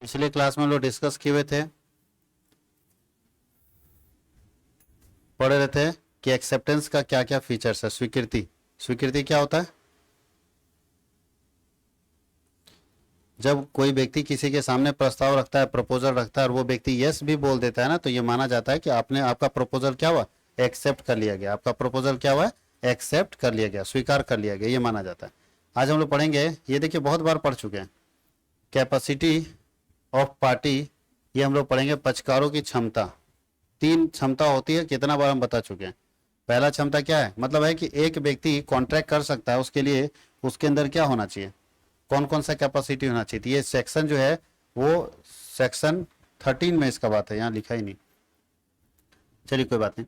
पिछले क्लास में हम लोग डिस्कस किए हुए थे, पढ़ रहे थे कि एक्सेप्टेंस का क्या क्या फीचर्स है। स्वीकृति, स्वीकृति क्या होता है? जब कोई व्यक्ति किसी के सामने प्रस्ताव रखता है, प्रपोजल रखता है और वो व्यक्ति यस भी बोल देता है ना, तो ये माना जाता है कि आपका प्रपोजल क्या हुआ, एक्सेप्ट कर लिया गया। आपका प्रपोजल क्या हुआ, एक्सेप्ट कर लिया गया, स्वीकार कर लिया गया, ये माना जाता है। आज हम लोग पढ़ेंगे, ये देखिए बहुत बार पढ़ चुके हैं, कैपेसिटी ऑफ पार्टी। ये हम लोग पढ़ेंगे पक्षकारों की क्षमता। 3 क्षमता होती है, कितना बार हम बता चुके हैं। पहला क्षमता क्या है, मतलब है कि एक व्यक्ति कॉन्ट्रैक्ट कर सकता है, उसके लिए उसके अंदर क्या होना चाहिए, कौन कौन सा कैपेसिटी होना चाहिए। ये सेक्शन जो है वो सेक्शन 13 में इसका बात है, यहाँ लिखा ही नहीं, चलिए कोई बात नहीं।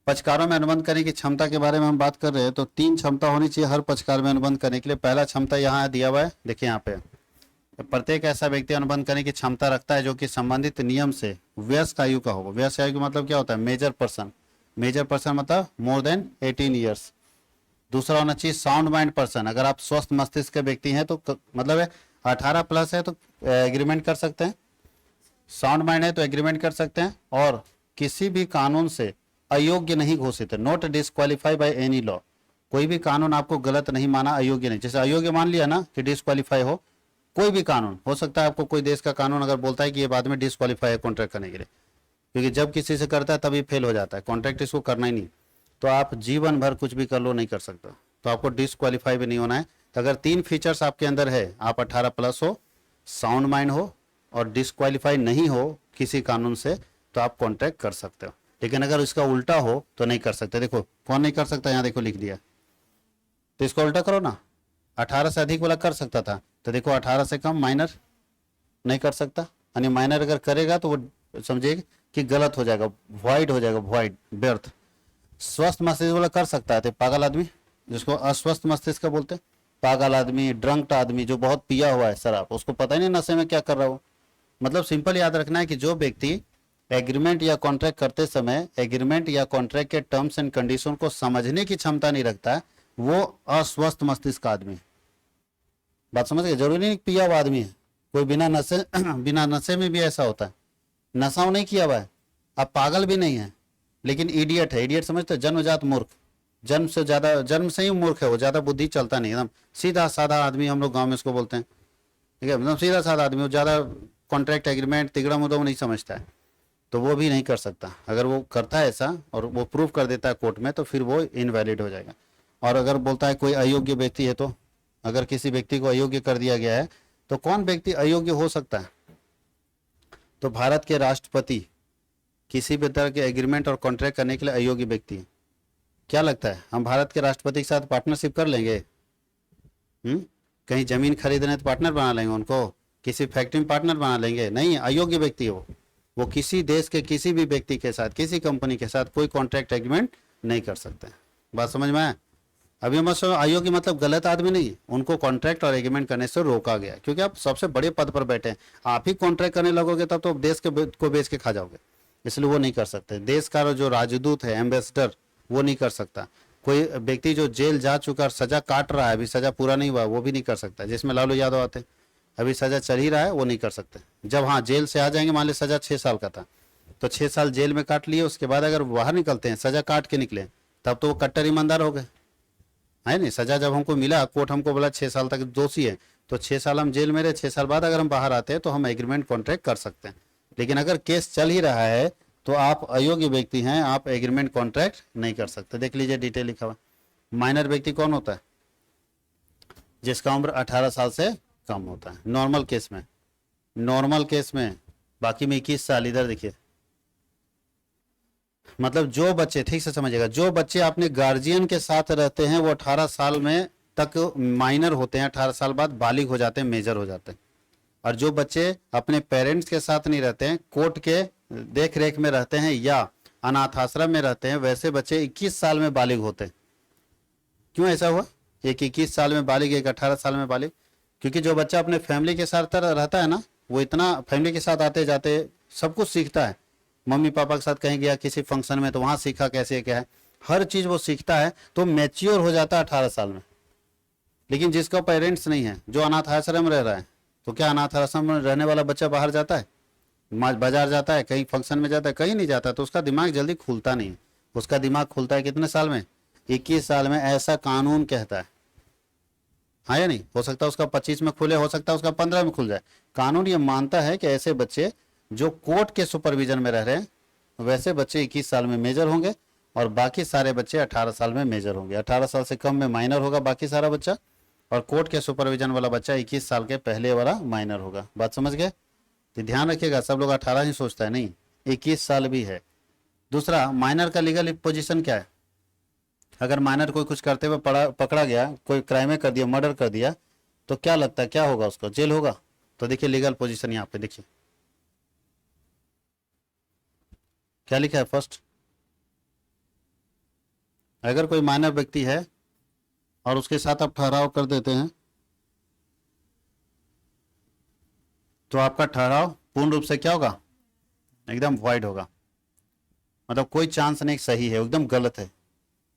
पक्षकारों में अनुबंध करने की क्षमता के बारे में हम बात कर रहे हैं, तो 3 क्षमता होनी चाहिए हर पक्षकार में अनुबंध करने के लिए। पहला क्षमता यहाँ दिया हुआ है, देखिए यहाँ पे, प्रत्येक ऐसा व्यक्ति अनुबंध करने की क्षमता रखता है जो कि संबंधित नियम से वयस्क आयु का हो। वयस्क आयु का मतलब क्या होता है, मेजर पर्सन। मेजर पर्सन मतलब मोर देन 18 ईयर्स। दूसरा होना चाहिए साउंड माइंड पर्सन। अगर आप स्वस्थ मस्तिष्क के व्यक्ति हैं तो मतलब है 18 प्लस है तो एग्रीमेंट कर सकते हैं, साउंड माइंड है तो एग्रीमेंट कर सकते हैं, और किसी भी कानून से अयोग्य नहीं घोषित है, not disqualify by any law. कोई भी कानून आपको गलत नहीं माना, अयोग्य नहीं। जैसे अयोग्य मान लिया ना कि डिस्क्वालीफाई हो, कोई भी कानून हो सकता है, आपको कोई देश का कानून अगर बोलता है कि ये बाद में डिस्क्वालीफाई है कॉन्ट्रैक्ट करने के लिए, क्योंकि जब किसी से करता है तभी फेल हो जाता है, कॉन्ट्रैक्ट इसको करना ही नहीं, तो आप जीवन भर कुछ भी कर लो नहीं कर सकता, तो आपको डिस्क्वालीफाई भी नहीं होना है। तो अगर 3 फीचर्स आपके अंदर है, आप 18 प्लस हो, साउंड माइंड हो और डिस्क्वालीफाई नहीं हो किसी कानून से, तो आप कॉन्ट्रैक्ट कर सकते हो। लेकिन अगर इसका उल्टा हो तो नहीं कर सकते। देखो कौन नहीं कर सकता, यहाँ देखो लिख दिया, तो इसको उल्टा करो ना। 18 से अधिक वाला कर सकता था, तो देखो 18 से कम माइनर नहीं कर सकता, यानी माइनर अगर करेगा तो वो समझिए कि गलत हो जाएगा, वॉइड हो जाएगा, वॉइड, व्यर्थ। स्वस्थ मस्तिष्क वाला कर सकता है, तो पागल आदमी जिसको अस्वस्थ मस्तिष्क का बोलते हैं, पागल आदमी, ड्रंक आदमी जो बहुत पिया हुआ है शराब, उसको पता ही नहीं नशे में क्या कर रहा हो। मतलब सिंपल याद रखना है कि जो व्यक्ति एग्रीमेंट या कॉन्ट्रैक्ट करते समय एग्रीमेंट या कॉन्ट्रैक्ट के टर्म्स एंड कंडीशन को समझने की क्षमता नहीं रखता है, वो अस्वस्थ मस्तिष्क आदमी है। बात समझ गए, जरूरी नहीं पिया हुआ आदमी है, कोई बिना नशे में भी ऐसा होता है, नशा नहीं किया हुआ है, अब पागल भी नहीं है, लेकिन इडियट है। इडियट समझते हो, जन्मजात मूर्ख, जन्म से ही मूर्ख है वो, ज्यादा बुद्धि चलता नहीं, एकदम सीधा साधा आदमी हम लोग गांव में इसको बोलते हैं, ठीक है, मतलब सीधा साधा आदमी, वो ज्यादा कॉन्ट्रैक्ट एग्रीमेंट तिगड़ा मुद्दा नहीं समझता है, तो वो भी नहीं कर सकता। अगर वो करता है ऐसा और वो प्रूव कर देता है कोर्ट में, तो फिर वो इनवैलिड हो जाएगा। और अगर बोलता है कोई अयोग्य व्यक्ति है, तो अगर किसी व्यक्ति को अयोग्य कर दिया गया है, तो कौन व्यक्ति अयोग्य हो सकता है, तो भारत के राष्ट्रपति किसी भी तरह के एग्रीमेंट और कॉन्ट्रैक्ट करने के लिए अयोग्य व्यक्ति है। क्या लगता है, हम भारत के राष्ट्रपति के साथ पार्टनरशिप कर लेंगे? कहीं जमीन खरीद रहे हैं तो पार्टनर बना लेंगे उनको, किसी फैक्ट्री में पार्टनर बना लेंगे? नहीं, अयोग्य व्यक्ति है वो किसी देश के किसी भी व्यक्ति के साथ, किसी कंपनी के साथ कोई कॉन्ट्रैक्ट एग्रीमेंट नहीं कर सकते। बात समझ में आया? अभी हम अयोग्य मतलब गलत आदमी नहीं, उनको कॉन्ट्रैक्ट और एग्रीमेंट करने से रोका गया, क्योंकि आप सबसे बड़े पद पर बैठे हैं, आप ही कॉन्ट्रैक्ट करने लगोगे तब तो देश के को बेच के खा जाओगे, इसलिए वो नहीं कर सकते। देश का जो राजदूत है, एम्बेसडर, वो नहीं कर सकता। कोई व्यक्ति जो जेल जा चुका, सजा काट रहा है, अभी सजा पूरा नहीं हुआ, वो भी नहीं कर सकता। जिसमें लालू यादव आते, अभी सजा चल ही रहा है, वो नहीं कर सकते। जब हाँ जेल से आ जाएंगे, मान ली सजा 6 साल का था, तो 6 साल जेल में काट लिए, उसके बाद अगर बाहर निकलते हैं, सजा काट के निकले, तब तो वो कट्टर ईमानदार हो गए, है नहीं। सजा जब हमको मिला, कोर्ट हमको बोला 6 साल तक दोषी है, तो 6 साल हम जेल में रहे, 6 साल बाद अगर हम बाहर आते हैं तो हम एग्रीमेंट कॉन्ट्रैक्ट कर सकते हैं। लेकिन अगर केस चल ही रहा है तो आप अयोग्य व्यक्ति हैं, आप एग्रीमेंट कॉन्ट्रैक्ट नहीं कर सकते। देख लीजिए डिटेल लिखा हुआ। माइनर व्यक्ति कौन होता है, जिसका उम्र 18 साल से कम होता है नॉर्मल केस में, नॉर्मल केस में। बाकी में 21 साल, इधर देखिए, मतलब जो बच्चे, ठीक से समझिएगा, जो बच्चे अपने गार्जियन के साथ रहते हैं वो 18 साल में तक माइनर होते हैं, 18 साल बाद बालिग हो जाते हैं, मेजर हो जाते हैं। और जो बच्चे अपने पेरेंट्स के साथ नहीं रहते हैं, कोर्ट के देख रेख में रहते हैं या अनाथ आश्रम में रहते हैं, वैसे बच्चे 21 साल में बालिग होते हैं। क्यों ऐसा हुआ, एक 21 साल में बालिग, एक 18 साल में बालिग? क्योंकि जो बच्चा अपने फैमिली के साथ रहता है ना, वो इतना फैमिली के साथ आते जाते सब कुछ सीखता है। मम्मी पापा के साथ कहीं गया किसी फंक्शन में, तो वहां सीखा कैसे क्या है, हर चीज वो सीखता है, तो मैच्योर हो जाता है 18 साल में। लेकिन जिसका पेरेंट्स नहीं है, जो अनाथ आश्रम में रह रहा है, तो क्या अनाथ आश्रम में रहने वाला बच्चा बाहर जाता है, बाजार जाता है, कहीं फंक्शन में जाता है, कहीं नहीं जाता, तो उसका दिमाग जल्दी खुलता नहीं है। उसका दिमाग खुलता है कितने साल में? 21 साल में, ऐसा कानून कहता है। हाँ या नहीं? हो सकता है उसका 25 में खुले, हो सकता है उसका 15 में खुल जाए। कानून ये मानता है कि ऐसे बच्चे जो कोर्ट के सुपरविजन में रह रहे हैं, वैसे बच्चे 21 साल में मेजर होंगे और बाकी सारे बच्चे 18 साल में मेजर होंगे। 18 साल से कम में माइनर होगा बाकी सारा बच्चा, और कोर्ट के सुपरविजन वाला बच्चा 21 साल के पहले वाला माइनर होगा। बात समझ गए? तो ध्यान रखिएगा, सब लोग 18 ही सोचता है, नहीं, 21 साल भी है। दूसरा, माइनर का लीगल पोजीशन क्या है? अगर माइनर कोई कुछ करते हुए पकड़ा गया, कोई क्राइम कर दिया, मर्डर कर दिया, तो क्या लगता है, क्या होगा उसको? जेल होगा। तो देखिए लीगल पोजीशन यहाँ पे देखिए क्या लिखा है। फर्स्ट, अगर कोई माइनर व्यक्ति है और उसके साथ आप ठहराव कर देते हैं, तो आपका ठहराव पूर्ण रूप से क्या होगा? एकदम वाइड होगा। मतलब कोई चांस नहीं सही है, एकदम गलत है।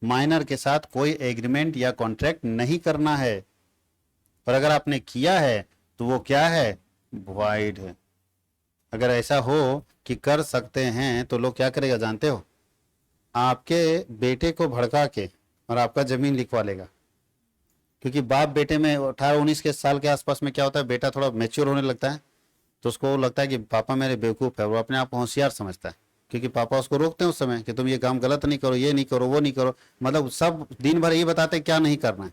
माइनर के साथ कोई एग्रीमेंट या कॉन्ट्रैक्ट नहीं करना है, और अगर आपने किया है तो वो क्या है? वाइड है। अगर ऐसा हो कि कर सकते हैं तो लोग क्या करेगा जानते हो? आपके बेटे को भड़का के और आपका जमीन लिखवा लेगा। क्योंकि बाप बेटे में 18-19 के साल के आसपास में क्या होता है, बेटा थोड़ा मेच्योर होने लगता है, तो उसको लगता है कि पापा मेरे बेवकूफ़ है, वो अपने आप को होशियार समझता है, क्योंकि पापा उसको रोकते हैं उस समय कि तुम ये काम गलत नहीं करो, ये नहीं करो, वो नहीं करो, मतलब सब दिन भर यही बताते क्या नहीं करना है।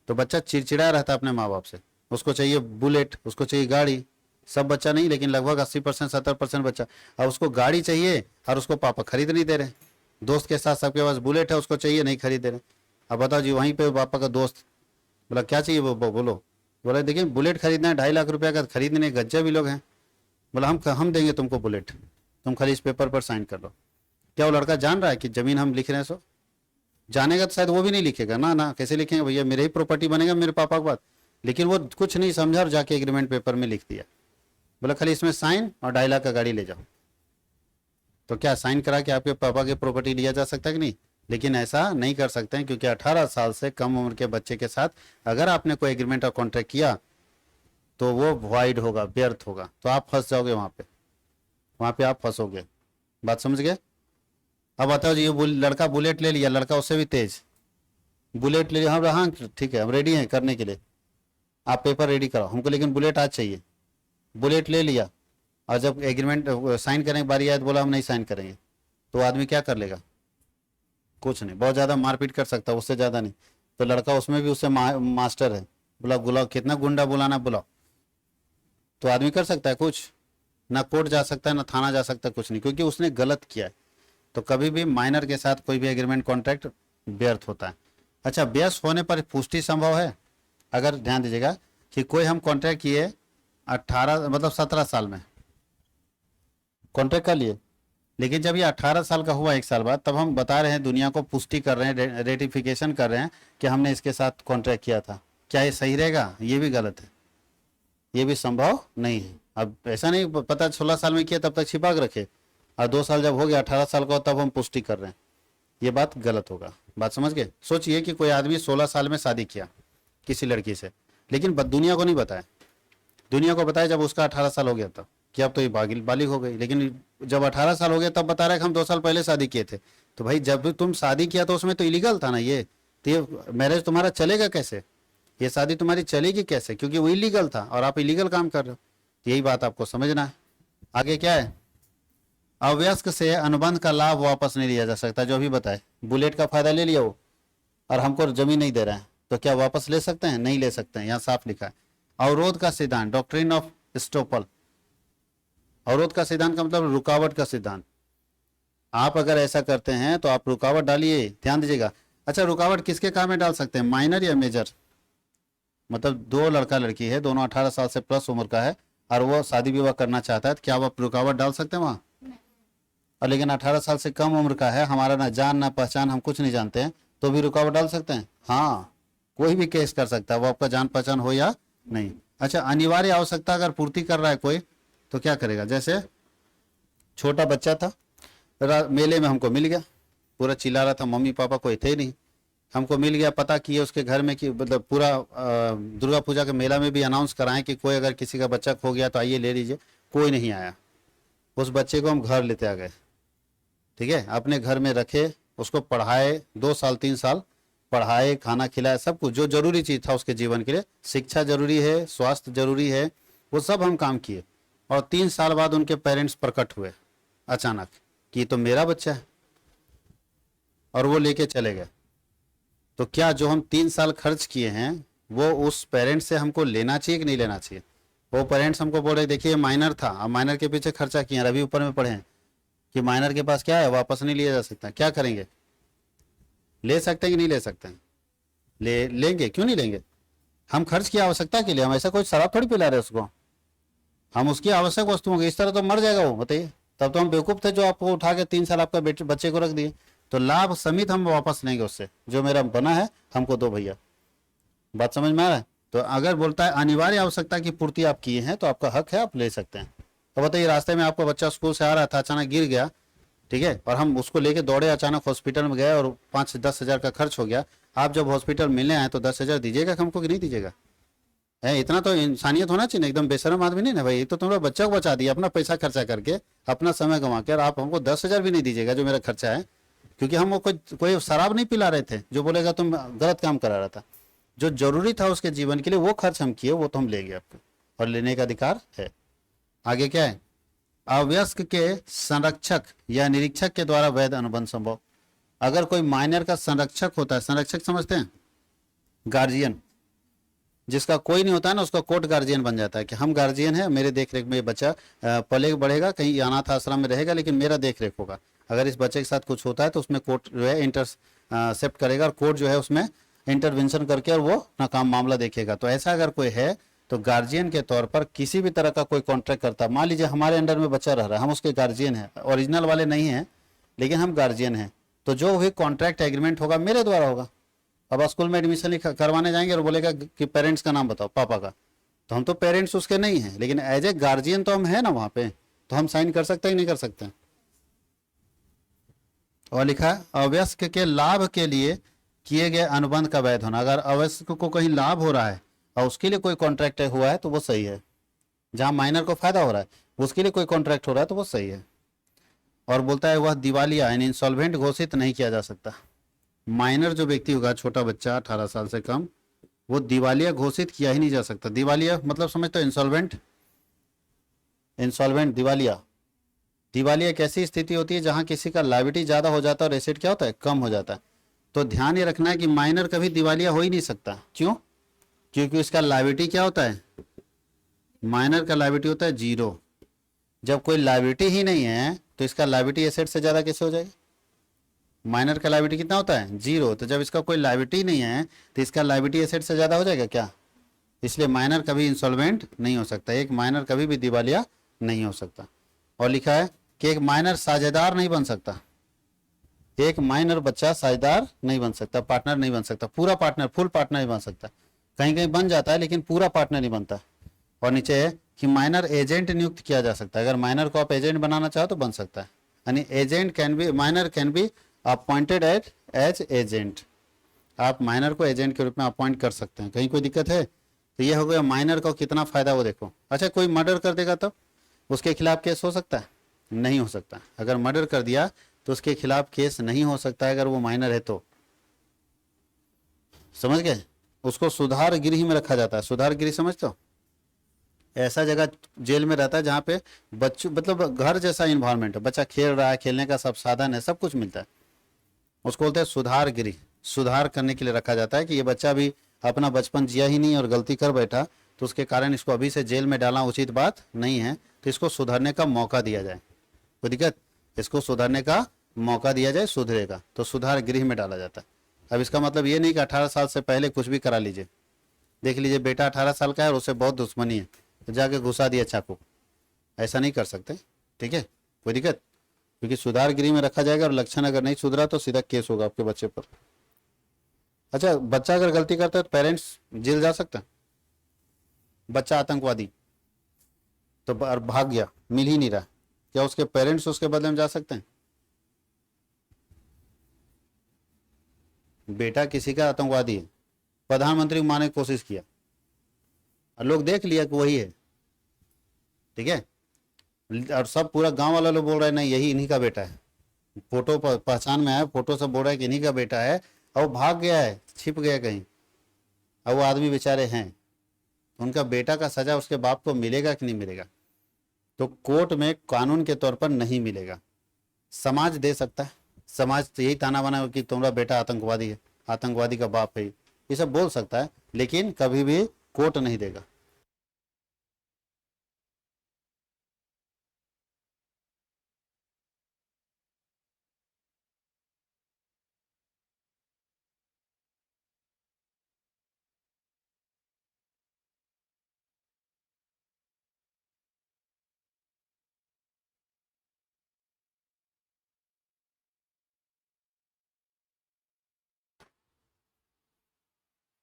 तो बच्चा चिड़चिड़ा रहता है अपने माँ बाप से, उसको चाहिए बुलेट, उसको चाहिए गाड़ी। सब बच्चा नहीं, लेकिन लगभग 80% 70% बच्चा। अब उसको गाड़ी चाहिए और उसको पापा खरीद नहीं दे रहे। दोस्त के साथ सबके पास बुलेट है, उसको चाहिए, नहीं खरीद दे रहे। अब बताओ जी, वहीं पे पापा का दोस्त बोला क्या चाहिए, वो बोलो, बोला देखिए बुलेट खरीदना है, 2.5 लाख रुपया का खरीदने, गज्जा भी लोग हैं। बोला हम देंगे तुमको बुलेट, तुम खाली इस पेपर पर साइन कर लो। क्या वो लड़का जान रहा है कि जमीन हम लिख रहे हैं? सो जानेगा तो शायद वो भी नहीं लिखेगा ना, ना कैसे लिखेंगे भैया, मेरे ही प्रॉपर्टी बनेगा मेरे पापा के बाद। लेकिन वो कुछ नहीं समझा और जाके एग्रीमेंट पेपर में लिख दिया। बोला खाली इसमें साइन और 2.5 लाख का गाड़ी ले जाओ। तो क्या साइन करा के आपके पापा की प्रॉपर्टी लिया जा सकता है कि नहीं? लेकिन ऐसा नहीं कर सकते हैं, क्योंकि 18 साल से कम उम्र के बच्चे के साथ अगर आपने कोई एग्रीमेंट और कॉन्ट्रैक्ट किया तो वो वाइड होगा, व्यर्थ होगा, तो आप फंस जाओगे वहां पे आप फंसोगे। बात समझ गए? अब बताओ जी, ये लड़का बुलेट ले लिया, लड़का उससे भी तेज बुलेट ले लिया, हम हाँ ठीक है हम रेडी हैं करने के लिए, आप पेपर रेडी कराओ हमको, लेकिन बुलेट आज चाहिए। बुलेट ले लिया और जब एग्रीमेंट साइन करने की बारी आया तो बोला हम नहीं साइन करेंगे, तो आदमी क्या कर लेगा? कुछ नहीं, बहुत ज़्यादा मारपीट कर सकता है, उससे ज़्यादा नहीं। तो लड़का उसमें भी उससे मास्टर है, बोला बुलाओ, कितना गुंडा बुलाना बुलाओ, तो आदमी कर सकता है कुछ? ना कोर्ट जा सकता है ना थाना जा सकता है, कुछ नहीं, क्योंकि उसने गलत किया है। तो कभी भी माइनर के साथ कोई भी एग्रीमेंट कॉन्ट्रैक्ट व्यर्थ होता है। अच्छा, व्यर्थ होने पर पुष्टि संभव है? अगर ध्यान दीजिएगा कि कोई हम कॉन्ट्रैक्ट किए 18 मतलब 17 साल में कॉन्ट्रैक्ट कर लिए, लेकिन जब ये 18 साल का हुआ 1 साल बाद, तब हम बता रहे हैं, दुनिया को पुष्टि कर रहे हैं, रेटिफिकेशन कर रहे हैं कि हमने इसके साथ कॉन्ट्रैक्ट किया था। क्या ये सही रहेगा? ये भी गलत है, ये भी संभव नहीं है। अब ऐसा नहीं पता 16 साल में किया तब तक छिपा के रखे, और 2 साल जब हो गया 18 साल का तब हम पुष्टि कर रहे हैं, ये बात गलत होगा। बात समझ गए? सोचिए कि कोई आदमी 16 साल में शादी किया किसी लड़की से, लेकिन दुनिया को नहीं बताया। दुनिया को बताया जब उसका 18 साल हो गया तब कि अब तो ये बालिग हो गई, लेकिन जब 18 साल हो गया तब बता रहा है कि हम 2 साल पहले शादी किए थे। तो भाई जब तुम शादी किया तो उसमें तो इलीगल था ना ये, तो ये मैरिज तुम्हारा चलेगा कैसे? ये शादी तुम्हारी चलेगी कैसे? क्योंकि वो इलीगल था और आप इलीगल काम कर रहे हो। तो यही बात आपको समझना है। आगे क्या है? अवयस्क से अनुबंध का लाभ वापस नहीं लिया जा सकता। जो अभी बताए, बुलेट का फायदा ले लिया वो और हमको जमीन नहीं दे रहा है, तो क्या वापस ले सकते हैं? नहीं ले सकते हैं, यहाँ साफ लिखा है। अवरोध का सिद्धांत, डॉक्ट्रिन ऑफ स्टॉपल। अवरोध का सिद्धांत का मतलब रुकावट का सिद्धांत। आप अगर ऐसा करते हैं तो आप रुकावट डालिए, ध्यान दीजिएगा। अच्छा, रुकावट किसके काम में डाल सकते हैं, माइनर या मेजर? मतलब 2 लड़का लड़की है, दोनों 18 साल से प्लस उम्र का है और वो शादी विवाह करना चाहता है, तो क्या आप रुकावट डाल सकते हैं वहाँ? और लेकिन 18 साल से कम उम्र का है, हमारा ना जान ना पहचान, हम कुछ नहीं जानते हैं, तो भी रुकावट डाल सकते हैं? हाँ, कोई भी केस कर सकता है, वो आपका जान पहचान हो या नहीं। अच्छा, अनिवार्य आवश्यकता अगर पूर्ति कर रहा है कोई, तो क्या करेगा? जैसे छोटा बच्चा था, मेले में हमको मिल गया, पूरा चिल्ला रहा था, मम्मी पापा कोई थे ही नहीं, हमको मिल गया, पता किए उसके घर में कि मतलब पूरा दुर्गा पूजा के मेला में भी अनाउंस कराएं कि कोई अगर किसी का बच्चा खो गया तो आइए ले लीजिए, कोई नहीं आया। उस बच्चे को हम घर लेते आ गए, ठीक है, अपने घर में रखे, उसको पढ़ाए, 2 साल 3 साल पढ़ाए, खाना खिलाया, सब कुछ जो जरूरी चीज़ था उसके जीवन के लिए, शिक्षा जरूरी है, स्वास्थ्य जरूरी है, वो सब हम काम किए। और 3 साल बाद उनके पेरेंट्स प्रकट हुए अचानक कि ये तो मेरा बच्चा है, और वो लेके चले गए। तो क्या जो हम 3 साल खर्च किए हैं वो उस पेरेंट्स से हमको लेना चाहिए कि नहीं लेना चाहिए? वो पेरेंट्स हमको बोल रहे देखिए माइनर था, अब माइनर के पीछे खर्चा किए, अभी ऊपर में पढ़े हैं कि माइनर के पास क्या है, वापस नहीं लिया जा सकता, क्या करेंगे? ले सकते हैं कि नहीं ले सकते हैं? लेंगे, क्यों नहीं लेंगे? हम खर्च की आवश्यकता के लिए, हम ऐसा कोई शराब थोड़ी पिला रहे उसको, हम उसकी आवश्यक वस्तुओं की, इस तरह तो मर जाएगा वो, बताइए। तब तो हम बेवकूफ थे जो आपको उठा के 3 साल आपका बच्चे को रख दिए। तो लाभ समेत हम वापस लेंगे उससे, जो मेरा बना है हमको दो भैया। बात समझ में आ रहा है? तो अगर बोलता है अनिवार्य आवश्यकता की पूर्ति आप किए हैं तो आपका हक है, आप ले सकते हैं। तो बताइए रास्ते में आपका बच्चा स्कूल से आ रहा था, अचानक गिर गया, ठीक है, और हम उसको लेके दौड़े, अचानक हॉस्पिटल में गए और 5-10 हज़ार का खर्च हो गया। आप जब हॉस्पिटल मिलने आए तो 10 हज़ार दीजिएगा हमको कि नहीं दीजिएगा? है, इतना तो इंसानियत होना चाहिए ना, एकदम बेशरम आदमी नहीं ना भाई। तो तुम्हारा बच्चा को बचा दिया अपना पैसा खर्चा करके, अपना समय गंवा के, और आप हमको 10 हज़ार भी नहीं दीजिएगा जो मेरा खर्चा है, क्योंकि हम वो कोई शराब नहीं पिला रहे थे जो बोलेगा तुम गलत काम करा रहा था। जो जरूरी था उसके जीवन के लिए वो खर्च हम किए, वो तो हम लेंगे आपको, और लेने का अधिकार है। आगे क्या है? अवयस्क के संरक्षक या निरीक्षक के द्वारा वैध अनुबंध संभव। अगर कोई माइनर का संरक्षक होता है, संरक्षक समझते हैं, गार्जियन, जिसका कोई नहीं होता है ना, उसका कोर्ट गार्जियन बन जाता है कि हम गार्जियन है, मेरे देख रेख में ये बच्चा पले बढ़ेगा, कहीं अनाथ आश्रम में रहेगा, लेकिन मेरा देख रेख होगा। अगर इस बच्चे के साथ कुछ होता है तो उसमें कोर्ट जो है इंटरसेप्ट करेगा, और कोर्ट जो है उसमें इंटरवेंशन करके और वो अपना काम मामला देखेगा। तो ऐसा अगर कोई है तो गार्जियन के तौर पर किसी भी तरह का कोई कॉन्ट्रैक्ट करता, मान लीजिए हमारे अंडर में बच्चा रह रहा है, हम उसके गार्जियन हैं, ओरिजिनल वाले नहीं हैं लेकिन हम गार्जियन हैं, तो जो भी कॉन्ट्रैक्ट एग्रीमेंट होगा मेरे द्वारा होगा। अब स्कूल में एडमिशन करवाने जाएंगे और बोलेगा कि पेरेंट्स का नाम बताओ, पापा का, तो हम तो पेरेंट्स उसके नहीं हैं, लेकिन एज ए गार्जियन तो हम है ना वहाँ पे, तो हम साइन कर सकते हैं नहीं कर सकते हैं? और लिखा है अवयस्क के लाभ के लिए किए गए अनुबंध का वैध होना। अगर अवयस्क को कहीं लाभ हो रहा है और उसके लिए कोई कॉन्ट्रैक्ट हुआ है तो वो सही है। जहाँ माइनर को फायदा हो रहा है उसके लिए कोई कॉन्ट्रैक्ट हो रहा है तो वो सही है। और बोलता है वह दिवालिया यानी इंसॉल्वेंट घोषित नहीं किया जा सकता। माइनर जो व्यक्ति होगा, छोटा बच्चा 18 साल से कम, वो दिवालिया घोषित किया ही नहीं जा सकता। दिवालिया मतलब समझते हो? इंसॉल्वेंट, इंसॉल्वेंट दिवालिया। दिवालिया एक ऐसी स्थिति होती है जहां किसी का लायबिलिटी ज्यादा हो जाता है और एसेट क्या होता है, कम हो जाता है। तो ध्यान ये रखना है कि माइनर कभी दिवालिया हो ही नहीं सकता। क्यों? क्योंकि उसका लायबिलिटी क्या होता है, माइनर का लायबिलिटी होता है 0। जब कोई लायबिलिटी ही नहीं है तो इसका लायबिलिटी एसेट से ज्यादा कैसे हो जाएगा? माइनर का लायबिलिटी कितना होता है, 0। तो जब इसका कोई लायबिलिटी नहीं है तो इसका लायबिलिटी एसेट से ज्यादा हो जाएगा क्या? इसलिए माइनर कभी इंसॉल्वेंट नहीं हो सकता, एक माइनर कभी भी दिवालिया नहीं हो सकता। और लिखा है कि एक माइनर साझेदार नहीं बन सकता। एक माइनर बच्चा साझेदार नहीं बन सकता, पार्टनर नहीं बन सकता, पूरा पार्टनर, फुल पार्टनर नहीं बन सकता। कहीं कहीं बन जाता है लेकिन पूरा पार्टनर नहीं बनता। और नीचे है कि माइनर एजेंट नियुक्त किया जा सकता है। अगर माइनर को आप एजेंट बनाना चाहो तो बन सकता है, यानी agent can be, minor can be appointed as agent. आप माइनर को एजेंट के रूप में अपॉइंट कर सकते हैं। कहीं कोई दिक्कत है? तो ये हो गया माइनर को कितना फायदा वो देखो। अच्छा, कोई मर्डर कर देगा तब उसके खिलाफ केस हो सकता है? नहीं हो सकता। अगर मर्डर कर दिया तो उसके खिलाफ केस नहीं हो सकता है अगर वो माइनर है तो। समझ गए? उसको सुधार गृह में रखा जाता है। सुधार गृह समझते हो? ऐसा जगह जेल में रहता है जहाँ पे बच्चों, मतलब घर जैसा इन्वायरमेंट है, बच्चा खेल रहा है, खेलने का सब साधन है, सब कुछ मिलता है, उसको बोलते हैं सुधार गृह। सुधार करने के लिए रखा जाता है कि ये बच्चा भी अपना बचपन जिया ही नहीं और गलती कर बैठा, तो उसके कारण इसको अभी से जेल में डालना उचित बात नहीं है, तो इसको सुधरने का मौका दिया जाए। कोई दिक्कत? इसको सुधरने का मौका दिया जाए, सुधरेगा तो सुधार गृह में डाला जाता है। अब इसका मतलब ये नहीं कि 18 साल से पहले कुछ भी करा लीजिए। देख लीजिए बेटा 18 साल का है और उससे बहुत दुश्मनी है तो जाके घुसा दिया चाकू, ऐसा नहीं कर सकते, ठीक है? कोई दिक्कत? क्योंकि सुधार गृह में रखा जाएगा और लक्षण अगर नहीं सुधरा तो सीधा केस होगा आपके बच्चे पर। अच्छा, बच्चा अगर गलती करता है तो पेरेंट्स जेल जा सकता है? बच्चा आतंकवादी तो भाग गया, मिल ही नहीं रहा, क्या उसके पेरेंट्स उसके बदले में जा सकते हैं? बेटा किसी का आतंकवादी है, प्रधानमंत्री को मारने की कोशिश किया और लोग देख लिया कि वही है, ठीक है, और सब पूरा गांव वाला लोग बोल रहे हैं नहीं यही इन्हीं का बेटा है, फोटो पहचान में आया, फोटो से बोल रहा है कि इन्हीं का बेटा है, और वो भाग गया है, छिप गया कहीं, और वो आदमी बेचारे हैं, तो उनका बेटा का सजा उसके बाप को मिलेगा कि नहीं मिलेगा? तो कोर्ट में कानून के तौर पर नहीं मिलेगा, समाज दे सकता है, समाज तो यही ताना बना कि तुम्हारा बेटा आतंकवादी है, आतंकवादी का बाप है, ये सब बोल सकता है, लेकिन कभी भी कोर्ट नहीं देगा।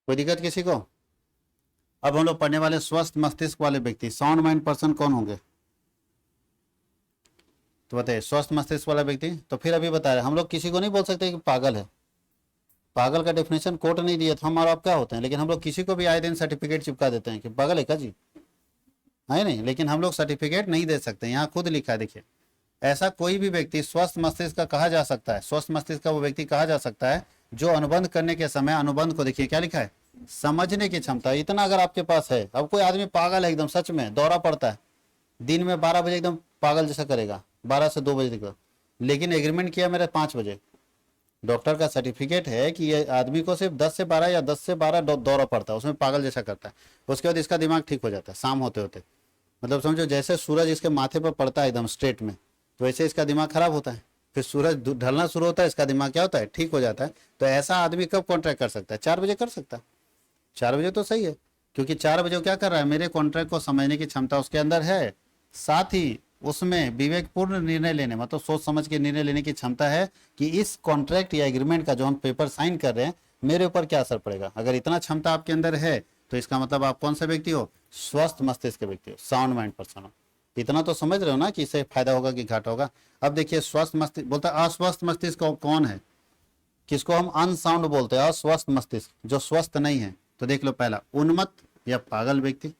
कोई दिक्कत किसी को? अब हम लोग पढ़ने वाले स्वस्थ मस्तिष्क वाले व्यक्ति, साउंड माइंड पर्सन कौन होंगे? तो बताइए, स्वस्थ मस्तिष्क वाला व्यक्ति, तो फिर अभी बता रहे हम लोग किसी को नहीं बोल सकते कि पागल है, पागल का डेफिनेशन कोर्ट नहीं दिया था, हम और आप क्या होते हैं, लेकिन हम लोग किसी को भी आए दिन सर्टिफिकेट चिपका देते हैं कि पागल है क्या जी, है नहीं, लेकिन हम लोग सर्टिफिकेट नहीं दे सकते, यहाँ खुद लिखा है देखिए, ऐसा कोई भी व्यक्ति स्वस्थ मस्तिष्क का कहा जा सकता है, स्वस्थ मस्तिष्क का वो व्यक्ति कहा जा सकता है जो अनुबंध करने के समय अनुबंध को, देखिए क्या लिखा है, समझने की क्षमता, इतना अगर आपके पास है। अब कोई आदमी पागल है एकदम, सच में दौरा पड़ता है, दिन में 12 बजे एकदम पागल जैसा करेगा, 12 से 2 बजे तक, लेकिन एग्रीमेंट किया मेरे 5 बजे, डॉक्टर का सर्टिफिकेट है कि ये आदमी को सिर्फ 10 से 12 या 10 से 12 दौरा पड़ता है, उसमें पागल जैसा करता है, उसके बाद इसका दिमाग ठीक हो जाता है शाम होते होते, मतलब समझो जैसे सूरज इसके माथे पर पड़ता है एकदम स्ट्रेट में, तो वैसे इसका दिमाग खराब होता है, फिर सूरज ढलना शुरू होता है, इसका दिमाग क्या होता है, ठीक हो जाता है। तो ऐसा आदमी कब कॉन्ट्रैक्ट कर सकता है? 4 बजे कर सकता है, 4 बजे तो सही है, क्योंकि 4 बजे वो क्या कर रहा है, मेरे कॉन्ट्रैक्ट को समझने की क्षमता उसके अंदर है, साथ ही उसमें विवेकपूर्ण निर्णय लेने, मतलब सोच समझ के निर्णय लेने की क्षमता है कि इस कॉन्ट्रैक्ट या एग्रीमेंट का जो हम पेपर साइन कर रहे हैं मेरे ऊपर क्या असर पड़ेगा। अगर इतना क्षमता आपके अंदर है तो इसका मतलब आप कौन सा व्यक्ति हो? स्वस्थ मस्तिष्क के व्यक्ति हो, साउंड माइंड पर्सन हो। इतना तो समझ रहे हो ना कि इससे फायदा होगा कि घाटा होगा। अब देखिए, स्वस्थ मस्तिष्क बोलता है, अस्वस्थ मस्तिष्क कौन है, किसको हम अनसाउंड बोलते हैं, अस्वस्थ मस्तिष्क, जो स्वस्थ नहीं है। तो देख लो, पहला उन्मत्त या पागल व्यक्ति,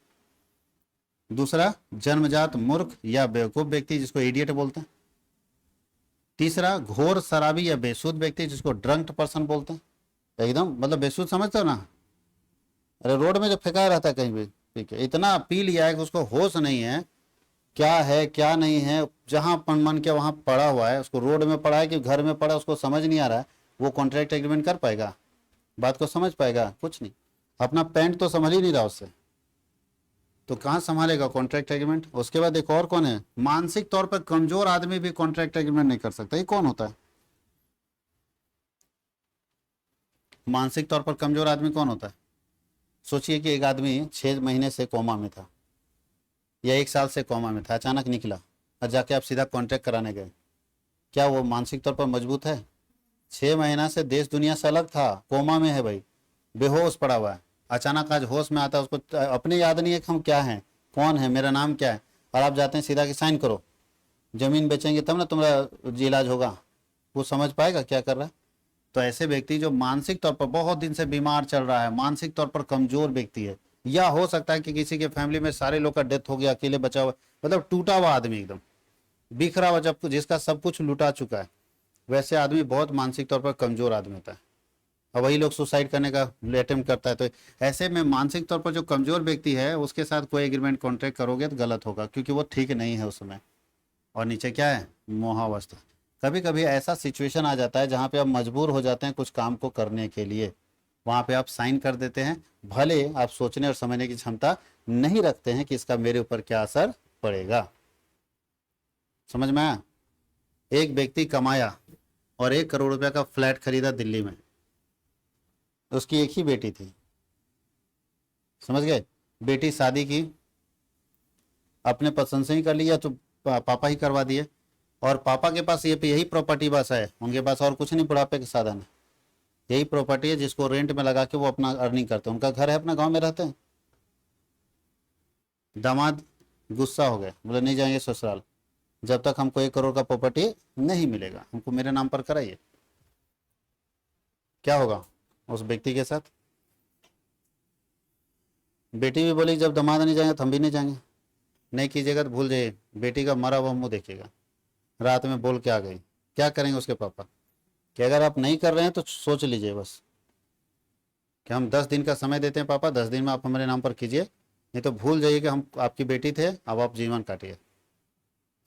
दूसरा जन्मजात मूर्ख या बेवकूफ व्यक्ति जिसको इडियट बोलते हैं, तीसरा घोर शराबी या बेसुध व्यक्ति जिसको ड्रंक्ड पर्सन बोलते हैं, एकदम मतलब बेसुध समझते हो ना, अरे रोड में जो फेंका रहता है कहीं भी, ठीक है, इतना पी लिया है कि उसको होश नहीं है क्या है क्या नहीं है, जहां मन के वहां पड़ा हुआ है, उसको रोड में पड़ा है कि घर में पड़ा उसको समझ नहीं आ रहा है, वो कॉन्ट्रैक्ट एग्रीमेंट कर पाएगा, बात को समझ पाएगा? कुछ नहीं, अपना पैंट तो समझ ही नहीं रहा उससे, तो कहाँ संभालेगा कॉन्ट्रैक्ट एग्रीमेंट। उसके बाद एक और कौन है, मानसिक तौर पर कमजोर आदमी भी कॉन्ट्रैक्ट एग्रीमेंट नहीं कर सकता। ये कौन होता है मानसिक तौर पर कमजोर आदमी? कौन होता है? सोचिए कि एक आदमी 6 महीने से कोमा में था या 1 साल से कोमा में था, अचानक निकला और जाके आप सीधा कॉन्ट्रैक्ट कराने गए, क्या वो मानसिक तौर पर मजबूत है? 6 महीना से देश दुनिया से अलग था, कोमा में है भाई, बेहोश पड़ा हुआ है, अचानक आज होश में आता है, उसको अपने याद नहीं है कि हम क्या हैं, कौन है, मेरा नाम क्या है, और आप जाते हैं सीधा कि साइन करो, जमीन बेचेंगे तब ना तुम्हारा इलाज होगा। वो समझ पाएगा क्या कर रहा है? तो ऐसे व्यक्ति जो मानसिक तौर पर बहुत दिन से बीमार चल रहा है, मानसिक तौर पर कमजोर व्यक्ति है, या हो सकता है कि किसी के फैमिली में सारे लोग का डेथ हो गया, अकेले बचा हुआ, मतलब टूटा हुआ आदमी, एकदम बिखरा हुआ, जब जिसका सब कुछ लुटा चुका है, वैसे आदमी बहुत मानसिक तौर पर कमजोर आदमी होता है, और वही लोग सुसाइड करने का अटेम्प्ट करता है। तो ऐसे में मानसिक तौर पर जो कमजोर व्यक्ति है उसके साथ कोई एग्रीमेंट कॉन्ट्रैक्ट करोगे तो गलत होगा, क्योंकि वो ठीक नहीं है उसमें। और नीचे क्या है, मोहावस्था। कभी कभी ऐसा सिचुएशन आ जाता है जहाँ पे आप मजबूर हो जाते हैं कुछ काम को करने के लिए, वहाँ पे आप साइन कर देते हैं, भले आप सोचने और समझने की क्षमता नहीं रखते हैं कि इसका मेरे ऊपर क्या असर पड़ेगा। समझ में आया? एक व्यक्ति कमाया और 1 करोड़ रुपया का फ्लैट खरीदा दिल्ली में, उसकी एक ही बेटी थी, समझ गए, बेटी शादी की, अपने पसंद से ही कर लिया तो पापा ही करवा दिए, और पापा के पास ये यही प्रॉपर्टी बस है, उनके पास और कुछ नहीं बुढ़ापे के साधन है, यही प्रॉपर्टी है जिसको रेंट में लगा के वो अपना अर्निंग करते हैं, उनका घर है, अपना गांव में रहते हैं। दामाद गुस्सा हो गए, बोले नहीं जाएंगे ससुराल जब तक हमको 1 करोड़ का प्रॉपर्टी नहीं मिलेगा, हमको मेरे नाम पर कराइए। क्या होगा? उस व्यक्ति के साथ। बेटी भी बोली जब दामाद नहीं जाएंगे तो हम भी नहीं जाएंगे। नहीं कीजिएगा तो भूल जाइए, बेटी का मरा हुआ मुंह देखिएगा। रात में बोल के आ गई, क्या करेंगे उसके पापा कि अगर आप नहीं कर रहे हैं तो सोच लीजिए बस कि हम 10 दिन का समय देते हैं पापा, 10 दिन में आप हमारे नाम पर कीजिए, नहीं तो भूल जाइए कि हम आपकी बेटी थे, अब आप जीवन काटिए।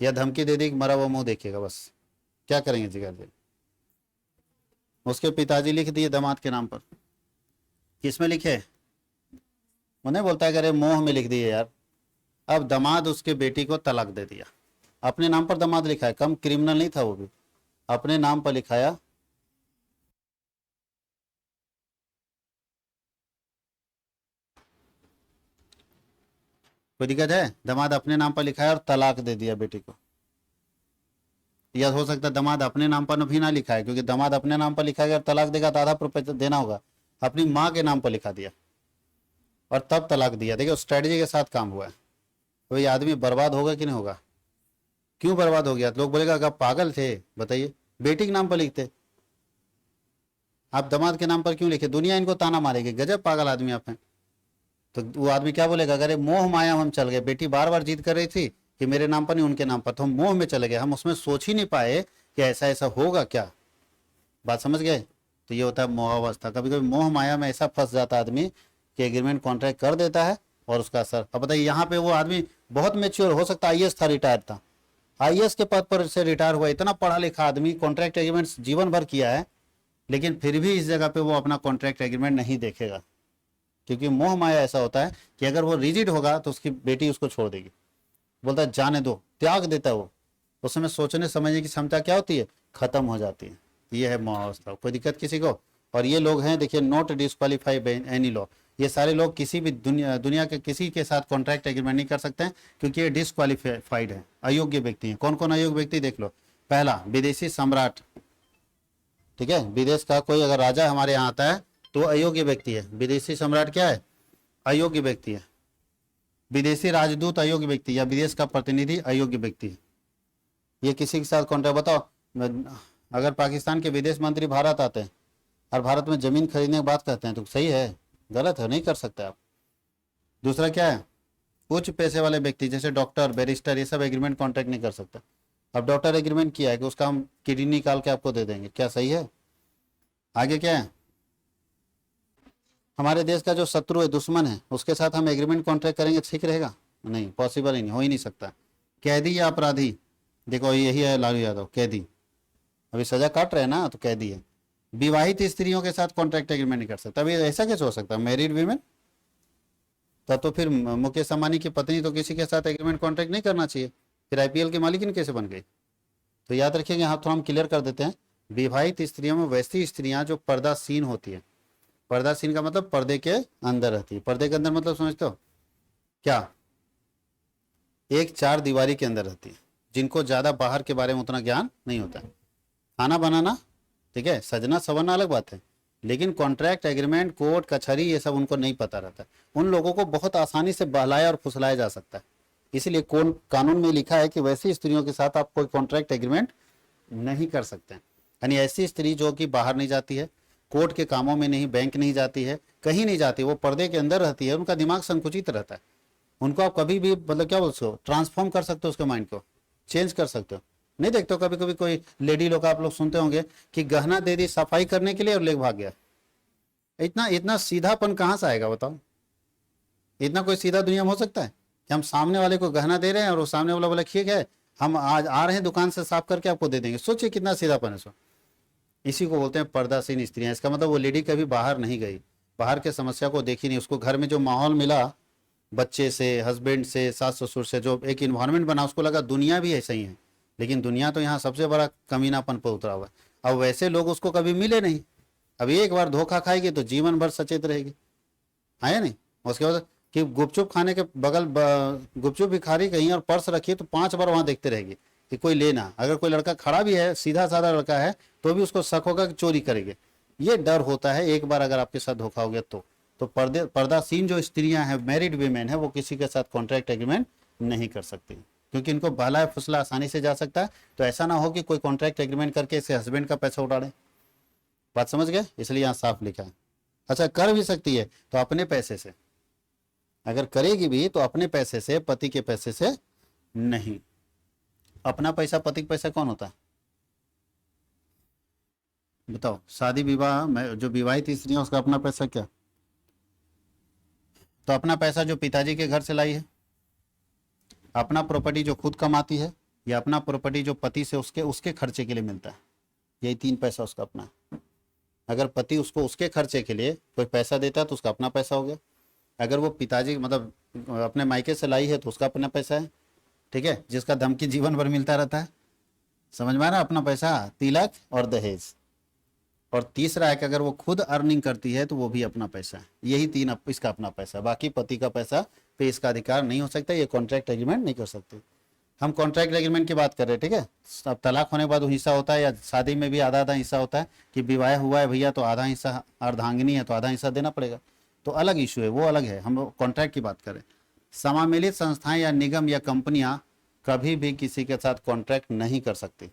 या धमकी दे दी कि मरा हुआ मुंह देखिएगा, बस क्या करेंगे जिगर जी। उसके पिताजी लिख दिए दामाद के नाम पर। किसमें लिखे? उन्हें बोलता है कि अरे मोह में लिख दिए यार। अब दामाद उसके बेटी को तलाक दे दिया। अपने नाम पर दामाद लिखा है, कम क्रिमिनल नहीं था वो भी, अपने नाम पर लिखाया। कोई दिक्कत है? दामाद अपने नाम पर लिखा है और तलाक दे दिया बेटी को। या हो सकता है दामाद अपने नाम पर भी ना लिखा है, क्योंकि दामाद अपने नाम पर लिखा है, अगर तलाक देगा तो आधा रुपये देना होगा। अपनी माँ के नाम पर लिखा दिया और तब तलाक दिया। देखिए स्ट्रेटजी के साथ काम हुआ है। तो ये आदमी बर्बाद होगा कि नहीं होगा? क्यों बर्बाद हो गया? लोग बोलेगा अगर पागल थे, बताइए बेटी के नाम पर लिखते, आप दामाद के नाम पर क्यों लिखे? दुनिया इनको ताना मारेगी, गजब पागल आदमी आप हैं। तो वो आदमी क्या बोलेगा? अगर मोह माया हम चल गए, बेटी बार बार जिद कर रही थी कि मेरे नाम पर नहीं उनके नाम पर, तो हम मोह में चले गए, हम उसमें सोच ही नहीं पाए कि ऐसा ऐसा होगा क्या। बात समझ गए? तो ये होता है मोहावस्था। कभी कभी मोह माया में ऐसा फंस जाता है आदमी कि एग्रीमेंट कॉन्ट्रैक्ट कर देता है और उसका असर। अब बताइए यहाँ पे वो आदमी बहुत मेच्योर, हो सकता है आईएएस था, रिटायर था, आईएएस के पद पर से रिटायर हुआ, इतना पढ़ा लिखा आदमी, कॉन्ट्रैक्ट एग्रीमेंट जीवन भर किया है, लेकिन फिर भी इस जगह पे वो अपना कॉन्ट्रैक्ट एग्रीमेंट नहीं देखेगा। क्योंकि मोह माया ऐसा होता है कि अगर वो रिजिड होगा तो उसकी बेटी उसको छोड़ देगी। बोलता है जाने दो, त्याग देता है वो। उस समय सोचने समझने की क्षमता क्या होती है? खत्म हो जाती है। ये है मोहावस्था। कोई दिक्कत किसी को? और ये लोग हैं, देखिए, not disqualify by any law. ये सारे लोग किसी भी दुनिया के किसी के साथ कॉन्ट्रैक्ट एग्रीमेंट नहीं कर सकते हैं, क्योंकि ये डिस्क्वालीफाइड है, अयोग्य व्यक्ति हैं। कौन कौन अयोग्य व्यक्ति देख लो। पहला, विदेशी सम्राट, ठीक है, विदेश का कोई अगर राजा हमारे यहाँ आता है तो अयोग्य व्यक्ति है। विदेशी सम्राट क्या है? अयोग्य व्यक्ति है। विदेशी राजदूत अयोग्य व्यक्ति, या विदेश का प्रतिनिधि अयोग्य व्यक्ति है। ये किसी के साथ कॉन्ट्रैक्ट, बताओ, अगर पाकिस्तान के विदेश मंत्री भारत आते हैं और भारत में जमीन खरीदने की बात कहते हैं तो सही है? गलत है, नहीं कर सकते आप। दूसरा क्या है? उच्च पैसे वाले व्यक्ति जैसे डॉक्टर, बैरिस्टर, ये सब एग्रीमेंट कॉन्ट्रैक्ट नहीं कर सकते। अब डॉक्टर एग्रीमेंट किया है कि उसका हम किडनी निकाल के आपको दे देंगे, क्या सही है? आगे क्या है? हमारे देश का जो शत्रु है, दुश्मन है, उसके साथ हम एग्रीमेंट कॉन्ट्रैक्ट करेंगे, ठीक रहेगा? नहीं, पॉसिबल ही नहीं, हो ही नहीं सकता। कैदी या अपराधी, देखो यही है लालू यादव, कैदी, अभी सजा काट रहे हैं ना, तो कैदी है। विवाहित स्त्रियों के साथ कॉन्ट्रैक्ट एग्रीमेंट नहीं कर सकता। अभी ऐसा कैसे हो सकता है? मैरिड वीमेन, तब तो फिर मुकेश अंबानी की पत्नी तो किसी के साथ एग्रीमेंट कॉन्ट्रैक्ट नहीं करना चाहिए, फिर आईपीएल की मालिकिन कैसे बन गई? तो याद रखिएगा, यहाँ थोड़ा हम क्लियर कर देते हैं। विवाहित स्त्रियों में वैसी स्त्रियां जो पर्दासीन होती है। पर्दासीन का मतलब पर्दे के अंदर रहती है। पर्दे के अंदर मतलब समझते हो क्या? एक चार दीवारी के अंदर रहती है, जिनको ज्यादा बाहर के बारे में उतना ज्ञान नहीं होता है। खाना बनाना, ठीक है, सजना संवरना अलग बात है, लेकिन कॉन्ट्रैक्ट एग्रीमेंट, कोर्ट कचहरी, ये सब उनको नहीं पता रहता है। उन लोगों को बहुत आसानी से बहलाया और फुसलाया जा सकता है। इसलिए कौन कानून में लिखा है कि वैसी स्त्रियों के साथ आप कोई कॉन्ट्रैक्ट एग्रीमेंट नहीं कर सकते हैं। यानी ऐसी स्त्री जो कि बाहर नहीं जाती है, कोर्ट के कामों में नहीं, बैंक नहीं जाती है, कहीं नहीं जाती, वो पर्दे के अंदर रहती है, उनका दिमाग संकुचित रहता है। उनको आप कभी भी मतलब क्या बोलते हो, ट्रांसफॉर्म कर सकते हो, उसके माइंड को चेंज कर सकते हो। नहीं देखते हो कभी कभी कोई लेडी लोग, आप लोग सुनते होंगे कि गहना दे दी सफाई करने के लिए और ले भाग गया। इतना इतना सीधापन कहाँ से आएगा बताओ? इतना कोई सीधा दुनिया में हो सकता है कि हम सामने वाले को गहना दे रहे हैं और वो सामने वाला बोला ठीक है, हम आज आ रहे हैं दुकान से साफ करके आपको दे देंगे? सोचिए कितना सीधापन है। सो इसी को बोलते हैं पर्दासीन स्त्रियां। इसका मतलब वो लेडी कभी बाहर नहीं गई, बाहर के समस्या को देखी नहीं, उसको घर में जो माहौल मिला, बच्चे से, हस्बैंड से, सास ससुर से, जो एक इन्वायरमेंट बना, उसको लगा दुनिया भी ऐसा ही है। लेकिन दुनिया तो यहाँ सबसे बड़ा कमीनापन पर उतरा हुआ है। अब वैसे लोग उसको कभी मिले नहीं। अब एक बार धोखा खाएगी तो जीवन भर सचेत रहेगी, है नहीं? उसके बाद कि गुपचुप खाने के बगल गुपचुप भी खा रही कहीं और पर्स रखी तो 5 बार वहां देखते रहेगी कि कोई लेना। अगर कोई लड़का खड़ा भी है, सीधा साधा लड़का है, तो भी उसको शक होगा कि चोरी करेंगे। ये डर होता है एक बार अगर आपके साथ धोखा हो गया तो पर्दासीन जो स्त्रियां हैं, मैरिड वीमेन है, वो किसी के साथ कॉन्ट्रैक्ट एग्रीमेंट नहीं कर सकती, क्योंकि इनको बहला फुसला आसानी से जा सकता है। तो ऐसा ना हो कि कोई कॉन्ट्रैक्ट एग्रीमेंट करके इसके हस्बैंड का पैसा उड़ा ले। बात समझ गए? इसलिए यहाँ साफ लिखा है। अच्छा कर भी सकती है तो अपने पैसे से, अगर करेगी भी तो अपने पैसे से, पति के पैसे से नहीं। अपना पैसा, पति का पैसा कौन होता है बताओ? शादी विवाह में जो विवाहित स्त्री है उसका अपना पैसा क्या? तो अपना पैसा जो पिताजी के घर से लाई है, अपना प्रॉपर्टी जो खुद कमाती है, या अपना प्रॉपर्टी जो पति से उसके उसके खर्चे के लिए मिलता है, यही तीन पैसा उसका अपना है। अगर पति उसको उसके खर्चे के लिए कोई पैसा देता है तो उसका अपना पैसा हो गया। अगर वो पिताजी मतलब अपने मायके से लाई है तो उसका अपना पैसा है, ठीक है, जिसका धमकी जीवन भर मिलता रहता है। समझ में आ रहा है? अपना पैसा, तिलक और दहेज। और तीसरा है कि अगर वो खुद अर्निंग करती है तो वो भी अपना पैसा है। यही तीन इसका अपना पैसा। बाकी पति का पैसा पे इसका अधिकार नहीं हो सकता, ये कॉन्ट्रैक्ट एग्रीमेंट नहीं कर सकते। हम कॉन्ट्रैक्ट एग्रीमेंट की बात कर रहे हैं, ठीक है। अब तलाक होने के बाद वो हिस्सा होता है, या शादी में भी आधा आधा हिस्सा होता है कि विवाह हुआ है भैया तो आधा हिस्सा, अर्धांगिनी है तो आधा हिस्सा देना पड़ेगा, तो अलग इशू है, वो अलग है। हम कॉन्ट्रैक्ट की बात करें। समामिलित संस्थाएं या निगम या कंपनियां कभी भी किसी के साथ कॉन्ट्रैक्ट नहीं कर सकती।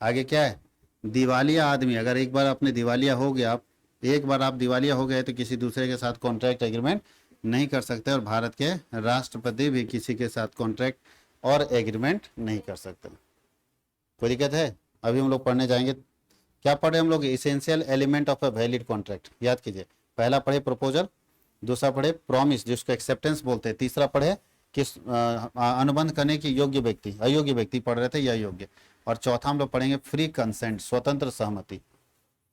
आगे क्या है? दिवालिया आदमी, अगर एक बार अपने दिवालिया हो गया, एक बार आप दिवालिया हो गए तो किसी दूसरे के साथ कॉन्ट्रैक्ट एग्रीमेंट नहीं कर सकते। और भारत के राष्ट्रपति भी किसी के साथ कॉन्ट्रैक्ट और एग्रीमेंट नहीं कर सकते। कोई दिक्कत है? अभी हम लोग पढ़ने जाएंगे। क्या पढ़े हम लोग? Essential element of a valid contract. याद कीजिए, पहला पढ़े प्रपोजल, दूसरा पढ़े प्रॉमिस जिसको एक्सेप्टेंस बोलते हैं, तीसरा पढ़े किस अनुबंध करने की योग्य व्यक्ति, अयोग्य व्यक्ति पढ़ रहे थे या योग्य, और चौथा हम लोग पढ़ेंगे फ्री कंसेंट, स्वतंत्र सहमति।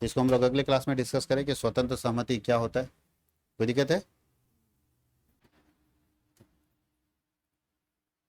इसको हम लोग अगले क्लास में डिस्कस करें कि स्वतंत्र सहमति क्या होता है। कोई दिक्कत है?